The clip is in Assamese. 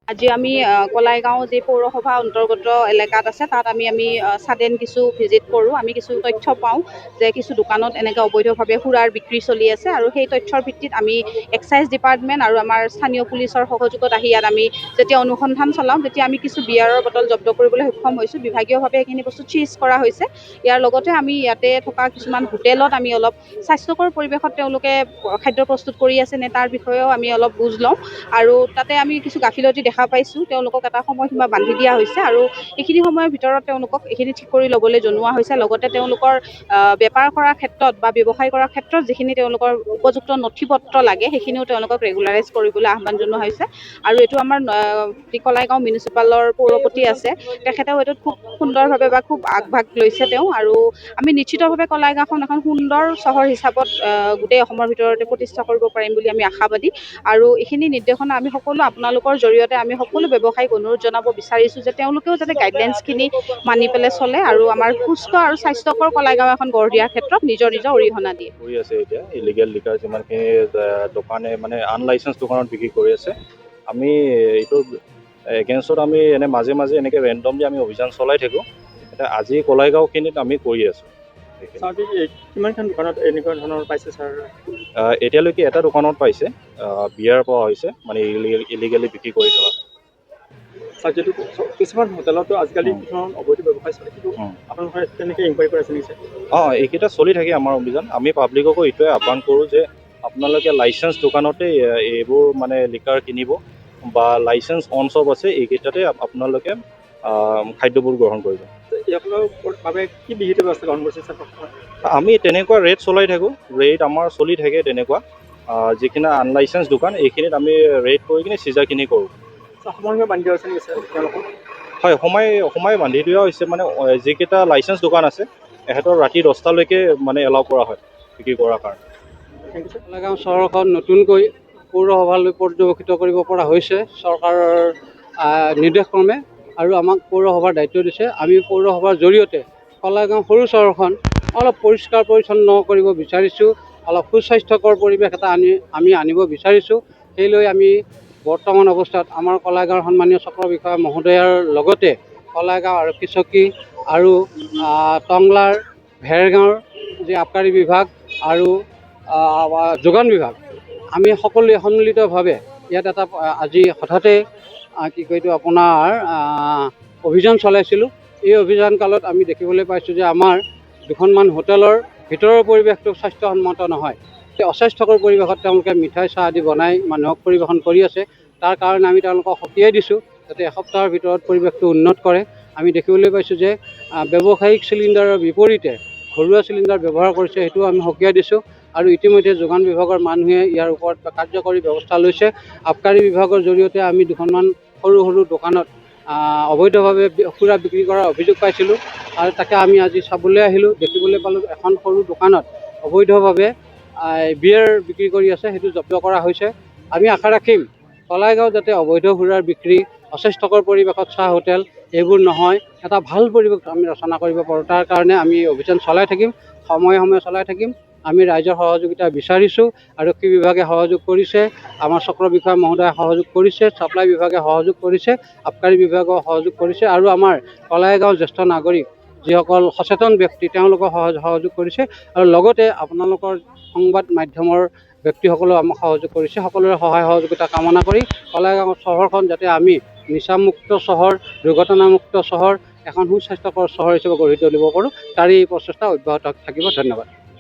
আজি আমি কলাইগাঁও যি পৌৰসভা অন্তৰ্গত এলেকাত আছে তাত আমি ছাডেন কিছু ভিজিট কৰোঁ। আমি কিছু তথ্য পাওঁ যে কিছু দোকানত এনেকৈ অবৈধভাৱে সুৰাৰ বিক্ৰী চলি আছে আৰু সেই তথ্যৰ ভিত্তিত আমি এক্সাইজ ডিপাৰ্টমেণ্ট আৰু আমাৰ স্থানীয় পুলিচৰ সহযোগত আহি ইয়াত আমি যেতিয়া অনুসন্ধান চলাওঁ তেতিয়া আমি কিছু বিয়াৰৰ বটল জব্দ কৰিবলৈ সক্ষম হৈছোঁ। বিভাগীয়ভাৱে এইখিনি বস্তু চিজ কৰা হৈছে। ইয়াৰ লগতে আমি ইয়াতে থকা কিছুমান হোটেলত আমি অলপ স্বাস্থ্যকৰ পৰিৱেশত তেওঁলোকে খাদ্য প্ৰস্তুত কৰি আছে নে তাৰ বিষয়েও আমি অলপ বুজ লওঁ আৰু তাতে আমি কিছু গাফিলতি দেখা পাইছোঁ। তেওঁলোকক এটা সময়সীমা বান্ধি দিয়া হৈছে আৰু এইখিনি সময়ৰ ভিতৰত তেওঁলোকক এইখিনি ঠিক কৰি ল'বলৈ জনোৱা হৈছে। লগতে তেওঁলোকৰ বেপাৰ কৰাৰ ক্ষেত্ৰত বা ব্যৱসায় কৰাৰ ক্ষেত্ৰত যিখিনি তেওঁলোকৰ উপযুক্ত নথি পত্ৰ লাগে সেইখিনিও তেওঁলোকক ৰেগুলাৰাইজ কৰিবলৈ আহ্বান জনোৱা হৈছে। আৰু এইটো আমাৰ কলাইগাঁও মিউনিচিপালৰ পৌৰপতি আছে, তেখেতেও এইটোত খুব সুন্দৰভাৱে বা খুব আগভাগ লৈছে তেওঁ। আৰু আমি নিশ্চিতভাৱে কলাইগাঁওখন এখন সুন্দৰ চহৰ হিচাপত গোটেই অসমৰ ভিতৰতে প্ৰতিষ্ঠা কৰিব পাৰিম বুলি আমি আশাবাদী। আৰু এইখিনি নিৰ্দেশনা আমি সকলো আপোনালোকৰ জৰিয়তে আমি সকলো ব্যৱসায়িক অনুৰোধ জনাব বিচাৰিছোঁ যে তেওঁলোকেও যাতে গাইডলাইনছখিনি মানি পেলাই চলে আৰু আমাৰ সুস্থ আৰু স্বাস্থ্যকৰ কলাইগাঁও এখন গঢ় দিয়াৰ ক্ষেত্ৰত নিজৰ অৰিহণা দিয়ে। কৰি আছে এতিয়া ইলিগেল লিকাৰ যিমানখিনি দোকানে মানে আনলাইচেঞ্চ দোকানত বিক্ৰী কৰি আছে, আমি এইটো এগেইনষ্টত আমি মাজে মাজে এনেকৈ ৰেণ্ডমলি আমি অভিযান চলাই থাকোঁ। এতিয়া আজি কলাইগাঁওখিনিত আমি কৰি আছোঁ। কিমানখন দোকানত এনেকুৱা ধৰণৰ পাইছে ছাৰ? এতিয়ালৈকে এটা দোকানত পাইছে, বিয়াৰ পোৱা হৈছে, মানে ইলিগেলি বিক্ৰী কৰি থকা। ছাৰ, যিহেতু কিছুমান হোটেলতো আজিকালি কিছুমান অবৈধ ব্যৱসায় চলে, কিন্তু আপোনালোকে তেনেকৈ ইনকুৱাৰী কৰি আছে নেকি? এইকেইটা চলি থাকে আমাৰ অভিযান। আমি পাব্লিককো এইটোৱে আহ্বান কৰোঁ যে আপোনালোকে লাইচেঞ্চ দোকানতে এইবোৰ মানে লিকাৰ কিনিব বা লাইচেঞ্চ অন শ্বপ আছে এইকেইটাতে আপোনালোকে খাদ্যবোৰ গ্ৰহণ কৰিব। ইয়াৰ বাবে কি বিহিত ব্যৱস্থা গ্ৰহণ কৰিছে ছাৰ? আমি তেনেকুৱা ৰেট চলাই থাকোঁ, ৰেট আমাৰ চলি থাকে তেনেকুৱা। যিখিনি আনলাইচেঞ্চ দোকান এইখিনিত আমি ৰেট কৰি কিনে চিজাৰখিনি কৰোঁ। সময়সীমা বান্ধি দিয়া হৈছে নেকি ছাৰ তেওঁলোকক? হয়, সময় বান্ধি দিয়া হৈছে। মানে যিকেইটা লাইচেঞ্চ দোকান আছে এহেঁতৰ ৰাতি 10টালৈকে মানে এলাউ কৰা হয় বিক্ৰী কৰাৰ কাৰণে। কলাইগাঁও চহৰখন নতুনকৈ পৌৰসভালৈ পৰ্যবেক্ষিত কৰিব পৰা হৈছে চৰকাৰৰ নিৰ্দেশক্ৰমে, আৰু আমাক পৌৰসভাৰ দায়িত্ব দিছে। আমি পৌৰসভাৰ জৰিয়তে কলাইগাঁও সৰু চহৰখন অলপ পৰিষ্কাৰ পৰিচ্ছন্ন কৰিব বিচাৰিছোঁ, অলপ সুস্বাস্থ্যকৰ পৰিৱেশ এটা আমি আনিব বিচাৰিছোঁ। সেইলৈ আমি বৰ্তমান অৱস্থাত আমাৰ কলাইগাঁৱৰ সন্মানীয় চক্ৰ বিষয়া মহোদয়াৰ লগতে কলাইগাঁও আৰক্ষী চকী আৰু টংলাৰ ভেৰগাঁৱৰ যি আবকাৰী বিভাগ আৰু যোগান বিভাগ, আমি সকলোৱে সন্মিলিতভাৱে ইয়াত এটা আজি হঠাতে আপোনাৰ অভিযান চলাইছিলোঁ। এই অভিযান কালত আমি দেখিবলৈ পাইছোঁ যে আমাৰ দুখনমান হোটেলৰ ভিতৰৰ পৰিৱেশটো স্বাস্থ্যসন্মত নহয়। অস্বাস্থ্যকৰ পৰিৱেশত তেওঁলোকে মিঠাই চাহ আদি বনাই মানুহক পৰিৱেশন কৰি আছে। তাৰ কাৰণে আমি তেওঁলোকক সকীয়াই দিছোঁ যাতে এসপ্তাহৰ ভিতৰত পৰিৱেশটো উন্নত কৰে। আমি দেখিবলৈ পাইছোঁ যে ব্যৱসায়িক চিলিণ্ডাৰৰ বিপৰীতে ঘৰুৱা চিলিণ্ডাৰ ব্যৱহাৰ কৰিছে, সেইটোও আমি সকীয়াই দিছোঁ। আৰু ইতিমধ্যে যোগান বিভাগৰ মানুহে ইয়াৰ ওপৰত কাৰ্যকৰী ব্যৱস্থা লৈছে। আবকাৰী বিভাগৰ জৰিয়তে আমি দুখনমান সৰু সৰু দোকানত অবৈধভাৱে সুৰা বিক্ৰী কৰাৰ অভিযোগ পাইছিলোঁ, আৰু তাকে আমি আজি চাবলৈ আহিলোঁ। দেখিবলৈ পালোঁ এখন সৰু দোকানত অবৈধভাৱে বিয়েৰ বিক্ৰী কৰি আছে, সেইটো জব্দ কৰা হৈছে। আমি আশা ৰাখিম কলাইগাঁও যাতে অবৈধ সুৰাৰ বিক্ৰী, অস্বাস্থ্যকৰ পৰিৱেশত চাহ হোটেল এইবোৰ নহয়, এটা ভাল পৰিৱেশ আমি ৰচনা কৰিব পাৰোঁ। তাৰ কাৰণে আমি অভিযান চলাই থাকিম, সময়ে সময়ে চলাই থাকিম। আমি ৰাইজৰ সহযোগিতা বিচাৰিছোঁ। আৰক্ষী বিভাগে সহযোগ কৰিছে, আমাৰ চক্ৰ বিষয়া মহোদয়ে সহযোগ কৰিছে, ছাপ্লাই বিভাগে সহযোগ কৰিছে, আবকাৰী বিভাগেও সহযোগ কৰিছে, আৰু আমাৰ কলাইগাঁও জ্যেষ্ঠ নাগৰিক যিসকল সচেতন ব্যক্তি তেওঁলোকেও সহযোগ কৰিছে। আৰু লগতে আপোনালোকৰ সংবাদ মাধ্যমৰ ব্যক্তিসকলেও আমাক সহযোগ কৰিছে। সকলোৰে সহায় সহযোগিতা কামনা কৰি কলাইগাঁও চহৰখন যাতে আমি নিচামুক্ত চহৰ, দুৰ্ঘটনামুক্ত চহৰ, এখন সুস্বাস্থ্যকৰ চহৰ হিচাপে গঢ়ি তুলিব পাৰোঁ, তাৰে এই প্ৰচেষ্টা অব্যাহত থাকিব। ধন্যবাদ।